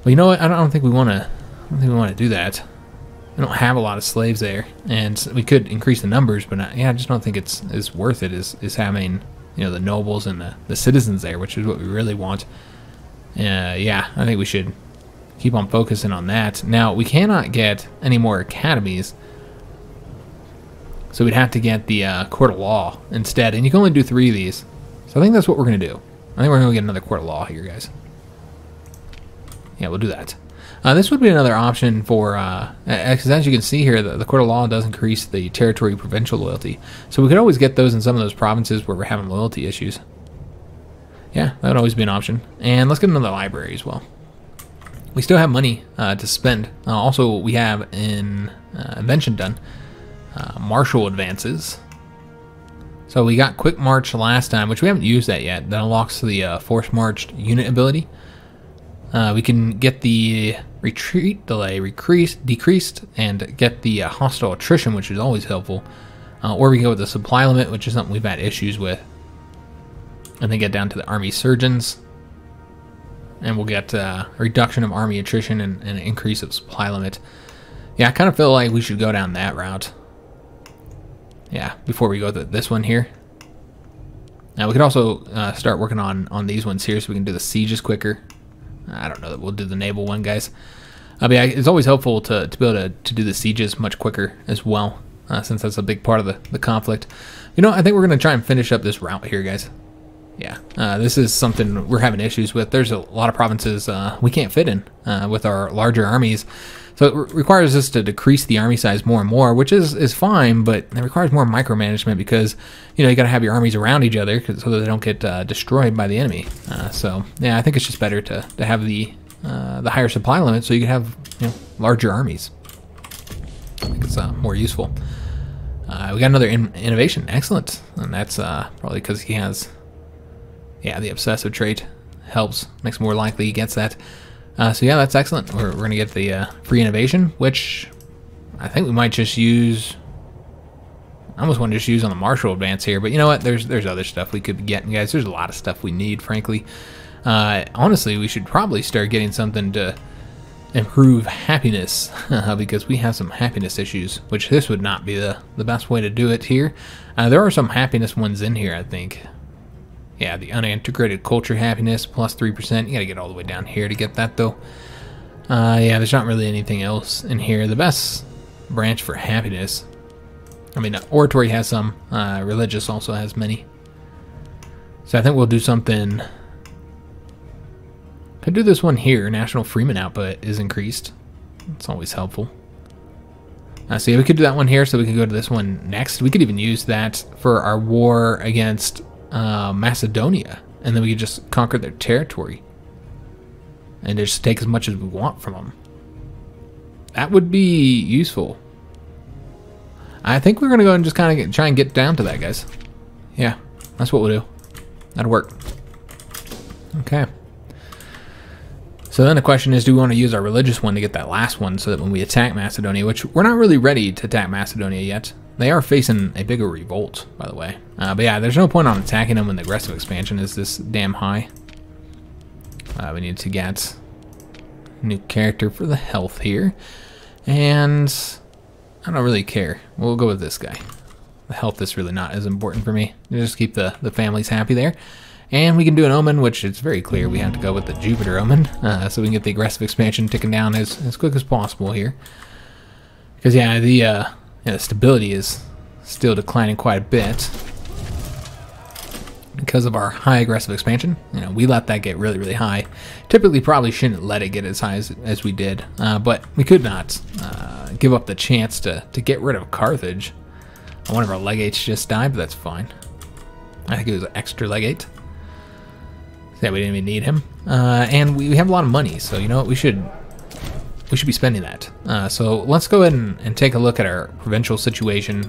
But you know what? I don't think we want to. I don't think we want to do that. We don't have a lot of slaves there, and we could increase the numbers, but yeah, I just don't think it's worth it. Is having, you know, the nobles and the citizens there, which is what we really want. Yeah, I think we should keep on focusing on that. Now, we cannot get any more academies, so we'd have to get the court of law instead, and you can only do 3 of these. So I think that's what we're going to do. I think we're going to get another court of law here, guys. Yeah, we'll do that. This would be another option for, because as you can see here, the court of law does increase the territory provincial loyalty. So we could always get those in some of those provinces where we're having loyalty issues. Yeah, that would always be an option. And let's get another library as well. We still have money to spend. Also, we have an invention done. Martial advances. So we got quick march last time, which we haven't used that yet. That unlocks the force marched unit ability. We can get the retreat delay decreased and get the hostile attrition, which is always helpful. Or we can go with the supply limit, which is something we've had issues with. And then get down to the army surgeons. And we'll get a reduction of army attrition and an increase of supply limit. Yeah, I kind of feel like we should go down that route. Yeah, before we go to this one here. Now we could also start working on these ones here so we can do the sieges quicker. I don't know that we'll do the naval one, guys. But yeah, it's always helpful to be able to do the sieges much quicker as well, since that's a big part of the conflict. You know, I think we're going to try and finish up this route here, guys. Yeah, this is something we're having issues with. There's a lot of provinces we can't fit in with our larger armies. So it requires us to decrease the army size more and more, which is fine, but it requires more micromanagement because, you know, you got to have your armies around each other so that they don't get destroyed by the enemy. So yeah, I think it's just better to have the higher supply limit so you can have, you know, larger armies. I think it's more useful. We got another innovation, excellent, and that's probably because he has, yeah, the obsessive trait helps, makes more likely he gets that. So yeah, that's excellent. We're going to get the free innovation, which I think we might just use. I almost want to just use on the martial advance here, but you know what? There's other stuff we could be getting, guys. There's a lot of stuff we need, frankly. Honestly, we should probably start getting something to improve happiness because we have some happiness issues, which this would not be the best way to do it here. There are some happiness ones in here, I think. Yeah, the unintegrated culture happiness plus 3%. You gotta get all the way down here to get that though. Yeah, there's not really anything else in here. The best branch for happiness, I mean, oratory has some. Religious also has many. So I think we'll do something. Could do this one here. National Freeman output is increased. It's always helpful. So yeah, we could do that one here. So we can go to this one next. We could even use that for our war against Macedonia, and then we could just conquer their territory and just take as much as we want from them. That would be useful. I think we're gonna go and just kind of try and get down to that, guys. Yeah, that's what we'll do. That'll work. Okay. So then the question is, do we want to use our religious one to get that last one so that when we attack Macedonia, which we're not really ready to attack Macedonia yet. They are facing a bigger revolt, by the way. But yeah, there's no point on attacking them when the aggressive expansion is this damn high. We need to get a new character for the health here. And I don't really care. We'll go with this guy. The health is really not as important for me. Just keep the families happy there. And we can do an Omen, which it's very clear we have to go with the Jupiter Omen. So we can get the aggressive expansion ticking down as quick as possible here. Because yeah, the stability is still declining quite a bit because of our high aggressive expansion. You know, we let that get really, really high. Typically, probably shouldn't let it get as high as we did, but we could not give up the chance to get rid of Carthage. One of our legates just died, but that's fine. I think it was an extra legate. Yeah, we didn't even need him, and we have a lot of money, so you know what, we should be spending that. So let's go ahead and take a look at our provincial situation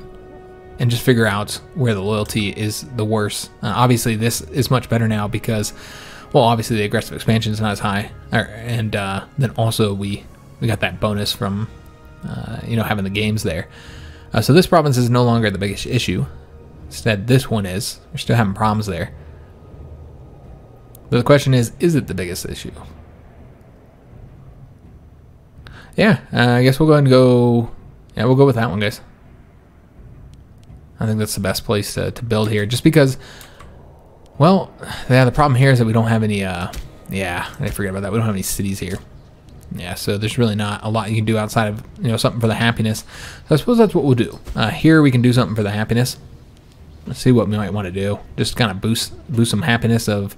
and just figure out where the loyalty is the worst. Obviously, this is much better now because, well, obviously the aggressive expansion is not as high, and then also we got that bonus from you know, having the games there. So this province is no longer the biggest issue. Instead, this one is. We're still having problems there. But the question is it the biggest issue? Yeah, I guess we'll go ahead and go... Yeah, we'll go with that one, guys. I think that's the best place to build here. Just because... Well, yeah, the problem here is that we don't have any... yeah, I forget about that. We don't have any cities here. Yeah, so there's really not a lot you can do outside of, you know, something for the happiness. So I suppose that's what we'll do. Here we can do something for the happiness. Let's see what we might want to do. Just kind of boost some happiness of...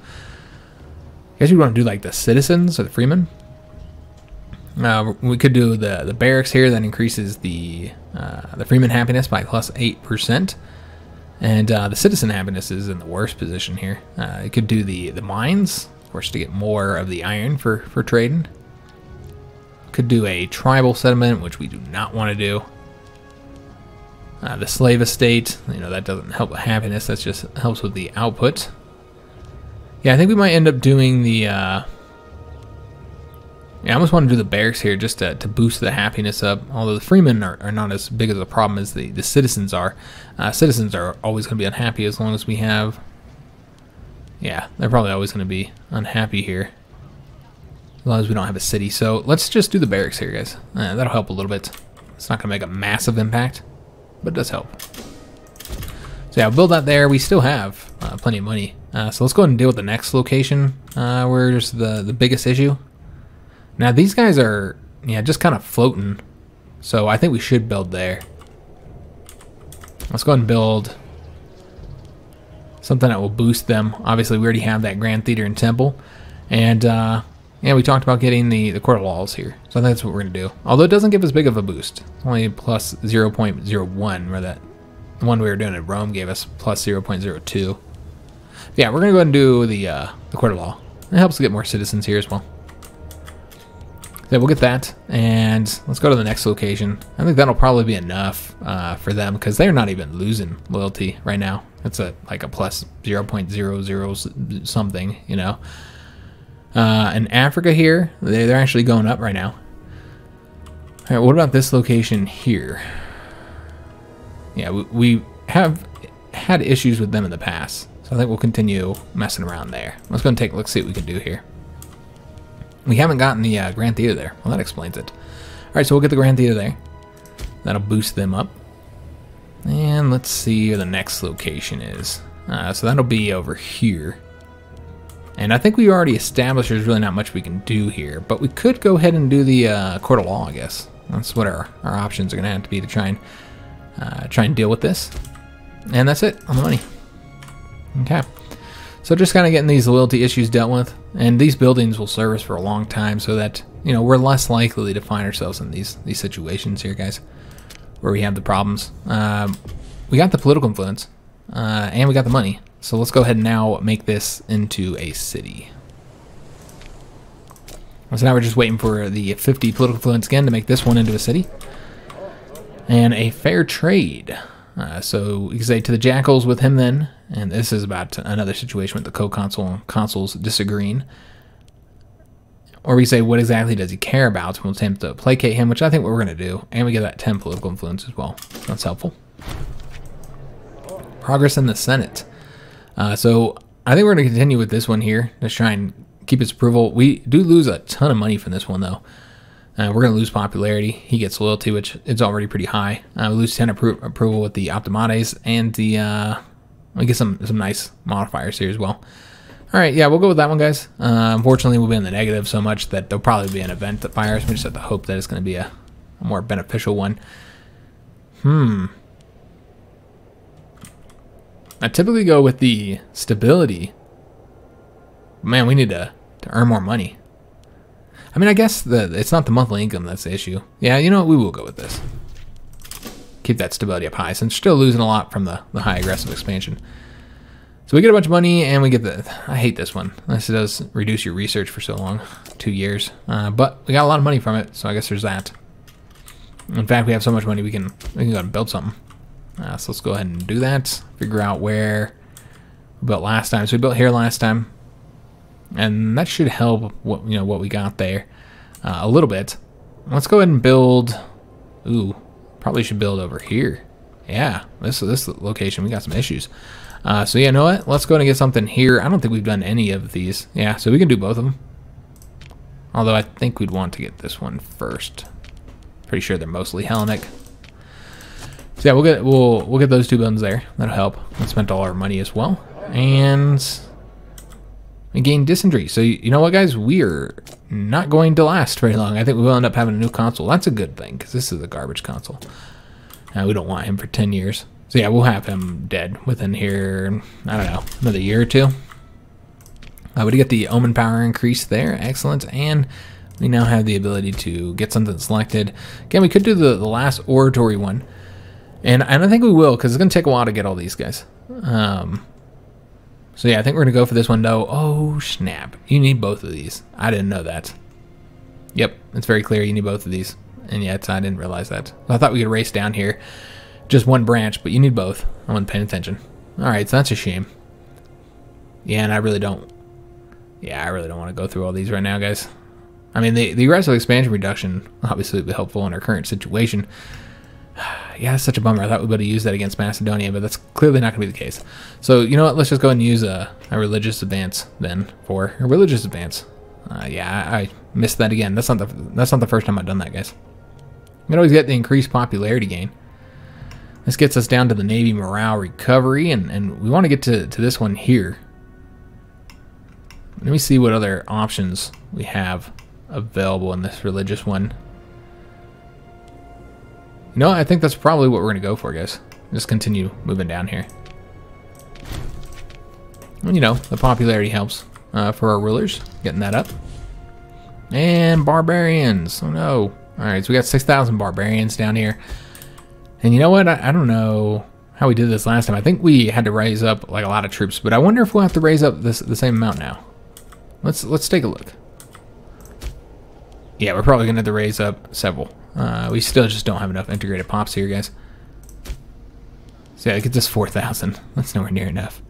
I guess we want to do like the citizens or the freemen. We could do the barracks here. That increases the freeman happiness by plus 8%, and the citizen happiness is in the worst position here. You could do the mines, of course, to get more of the iron for trading. Could do a tribal settlement, which we do not want to do. The slave estate, you know, that doesn't help with happiness. That just helps with the output. Yeah, I think we might end up doing the... Yeah, I almost want to do the barracks here just to boost the happiness up. Although the freemen are not as big of a problem as the citizens are. Citizens are always going to be unhappy as long as we have... Yeah, they're probably always going to be unhappy here. As long as we don't have a city. So let's just do the barracks here, guys. That'll help a little bit. It's not going to make a massive impact, but it does help. So yeah, we'll build that there. We still have plenty of money. So let's go ahead and deal with the next location where there's the biggest issue. Now these guys are, yeah, just kind of floating, so I think we should build there. Let's go ahead and build something that will boost them. Obviously, we already have that Grand Theater and Temple, and yeah, we talked about getting the Court of Laws here, so I think that's what we're gonna do. Although it doesn't give us big of a boost, it's only plus 0.01, where that the one we were doing at Rome gave us plus 0.02. Yeah, we're gonna go ahead and do the Court of Law. It helps to get more citizens here as well. So we'll get that, and let's go to the next location. I think that'll probably be enough for them because they're not even losing loyalty right now. It's like a plus 0.00 something, you know. In Africa here, they're actually going up right now. All right, what about this location here? Yeah, we have had issues with them in the past, so I think we'll continue messing around there. Let's see what we can do here. We haven't gotten the Grand Theater there. Well, that explains it. All right, so we'll get the Grand Theater there. That'll boost them up. And let's see where the next location is. So that'll be over here. And I think we already established there's really not much we can do here. But we could go ahead and do the Court of Law, I guess. That's what our options are going to have to be to try and deal with this. And that's it on the money. Okay. So just kind of getting these loyalty issues dealt with, and these buildings will serve us for a long time, so that, you know, we're less likely to find ourselves in these situations here, guys, where we have the problems. We got the political influence, and we got the money. So let's go ahead and now make this into a city. So now we're just waiting for the 50 political influence again to make this one into a city, and a fair trade. So we can say to the jackals with him then, and this is about another situation with the co-consul and consuls disagreeing. Or we say, what exactly does he care about? We'll attempt to placate him, which I think what we're going to do. And we get that 10 political influence as well. That's helpful. Progress in the Senate. So I think we're going to continue with this one here. Just try and keep its approval. We do lose a ton of money from this one, though. We're going to lose popularity. He gets loyalty, which is already pretty high. We lose 10 approval with the Optimates, and the we get some nice modifiers here as well. All right, yeah, we'll go with that one, guys. Unfortunately, we'll be in the negative so much that there'll probably be an event that fires. We just have to hope that it's going to be a more beneficial one. I typically go with the stability. Man, we need to earn more money. I mean, I guess it's not the monthly income that's the issue. Yeah, you know what? We will go with this. Keep that stability up high, since we're still losing a lot from the high aggressive expansion. So we get a bunch of money, and we get the... I hate this one. This does reduce your research for so long. 2 years. But we got a lot of money from it, so I guess there's that. In fact, we have so much money we can go and build something. So let's go ahead and do that. Figure out where we built last time. So we built here last time, and that should help what what we got there a little bit. Let's go ahead and build. Ooh, probably should build over here. Yeah, this location we got some issues. So yeah, you know what? Let's go ahead and get something here. I don't think we've done any of these. Yeah, so we can do both of them. Although I think we'd want to get this one first. Pretty sure they're mostly Hellenic. So yeah, we'll get those two buildings there. That'll help. We spent all our money as well, and we gained dysentery. So you know what, guys? We're not going to last very long. I think we will end up having a new console. That's a good thing because this is a garbage console. We don't want him for 10 years. So yeah, we'll have him dead within here, I don't know, another year or two. We get the Omen power increase there, excellent, and we now have the ability to get something selected. Again, we could do the last oratory one, and I think we will, because it's going to take a while to get all these guys. So yeah, I think we're going to go for this one, though. Oh, snap. You need both of these. I didn't know that. Yep, it's very clear you need both of these, and yet I didn't realize that. I thought we could race down here. Just one branch, but you need both. I wasn't paying attention. Alright, so that's a shame. Yeah, and I really don't want to go through all these right now, guys. I mean, the aggressive expansion reduction obviously would be helpful in our current situation. Yeah, that's such a bummer. I thought we'd be able to use that against Macedonia, but that's clearly not going to be the case. So, you know what? Let's just go ahead and use a religious advance then for a religious advance. Yeah, I missed that again. That's not the first time I've done that, guys. You can always get the increased popularity gain. This gets us down to the Navy morale recovery, and we want to get to this one here. Let me see what other options we have available in this religious one. You know, I think that's probably what we're going to go for, guys. Just continue moving down here. And, you know, the popularity helps for our rulers, getting that up. And barbarians. Oh, no. All right, so we got 6,000 barbarians down here. And you know what? I don't know how we did this last time. I think we had to raise up like a lot of troops, but I wonder if we'll have to raise up the same amount now. Let's take a look. Yeah, we're probably going to have to raise up several. We still just don't have enough integrated pops here, guys. So yeah, get this 4,000. That's nowhere near enough.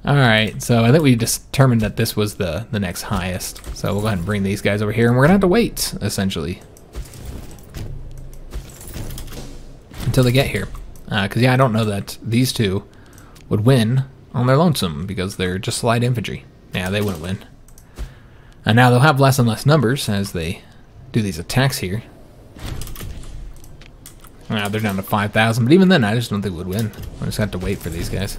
All right, so I think we determined that this was the next highest. So we'll go ahead and bring these guys over here, and we're going to have to wait, essentially, until they get here. Because, yeah, I don't know that these two would win on their lonesome because they're just light infantry. Yeah, they wouldn't win. And now they'll have less and less numbers as they do these attacks here. Now they're down to 5,000, but even then, I just don't think we would win. I just have to wait for these guys.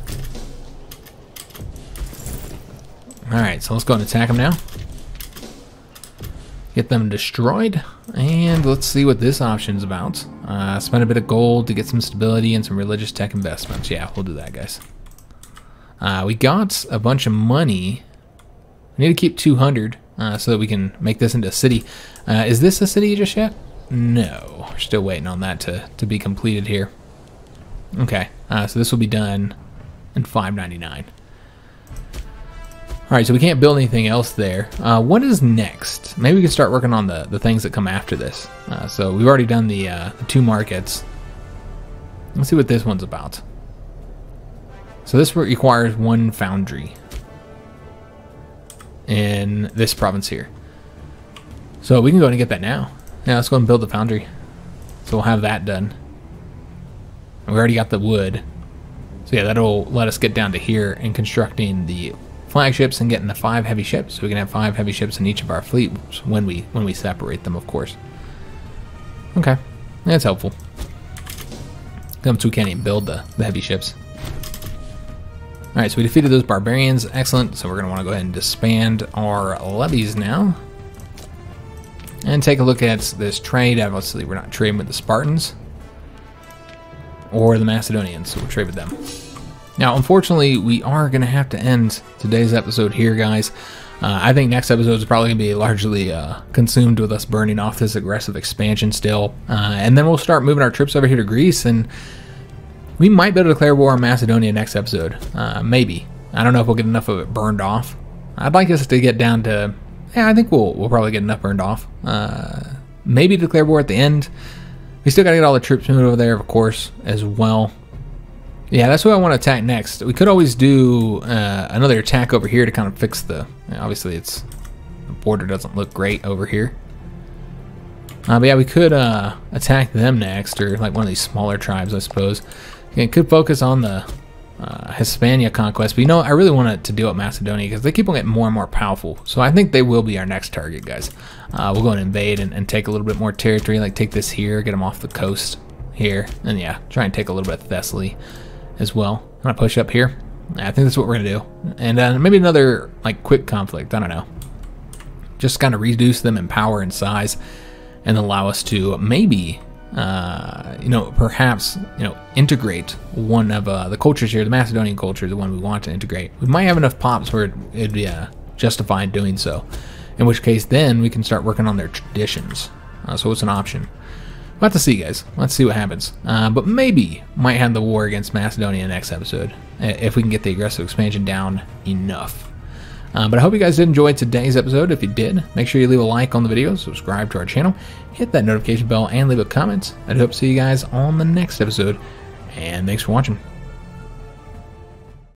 Alright, so let's go and attack them now. Get them destroyed. And let's see what this option's about. Spend a bit of gold to get some stability and some religious tech investments. Yeah, we'll do that, guys. We got a bunch of money. We need to keep 200 so that we can make this into a city. Is this a city just yet? No. We're still waiting on that to be completed here. Okay, so this will be done in 599. Alright, so we can't build anything else there. What is next? Maybe we can start working on the things that come after this. So we've already done the 2 markets. Let's see what this one's about. So this requires 1 foundry in this province here. So we can go ahead and get that now. Yeah, let's go and build the foundry. So we'll have that done. And we already got the wood. So yeah, that'll let us get down to here and constructing the flagships and getting the 5 heavy ships. So we can have 5 heavy ships in each of our fleets when we separate them, of course. Okay, that's helpful. Since we can't even build the heavy ships. Alright, so we defeated those barbarians. Excellent. So we're going to want to go ahead and disband our levies now. And take a look at this trade. Obviously, we're not trading with the Spartans or the Macedonians, so we'll trade with them. Now, unfortunately, we are going to have to end today's episode here, guys. I think next episode is probably going to be largely consumed with us burning off this aggressive expansion still. And then we'll start moving our troops over here to Greece, and we might be able to declare war on Macedonia next episode. Maybe. I don't know if we'll get enough of it burned off. I'd like us to get down to... Yeah, I think we'll probably get enough burned off. Maybe declare war at the end. We still got to get all the troops moved over there, of course, as well. Yeah, that's what I want to attack next. We could always do another attack over here to kind of fix the... Obviously, the border doesn't look great over here. But yeah, we could attack them next, or like one of these smaller tribes, I suppose. It could focus on the Hispania conquest, but you know, I really wanted to deal with Macedonia because they keep on getting more and more powerful. So I think they will be our next target, guys. We'll go and invade and take a little bit more territory, like take this here, get them off the coast here, and yeah, try and take a little bit of Thessaly as well. I'm gonna push up here. I think that's what we're gonna do, and maybe another like quick conflict. I don't know, just kind of reduce them in power and size, and allow us to maybe. You know, perhaps, you know, integrate one of the cultures here, the Macedonian culture, the one we want to integrate. We might have enough pops where it'd be justified doing so, in which case then we can start working on their traditions. So it's an option. We'll have to see, guys. Let's see what happens. But maybe might have the war against Macedonia next episode, if we can get the aggressive expansion down enough. But I hope you guys did enjoy today's episode. If you did, make sure you leave a like on the video, subscribe to our channel, hit that notification bell, and leave a comment. I hope to see you guys on the next episode, and thanks for watching.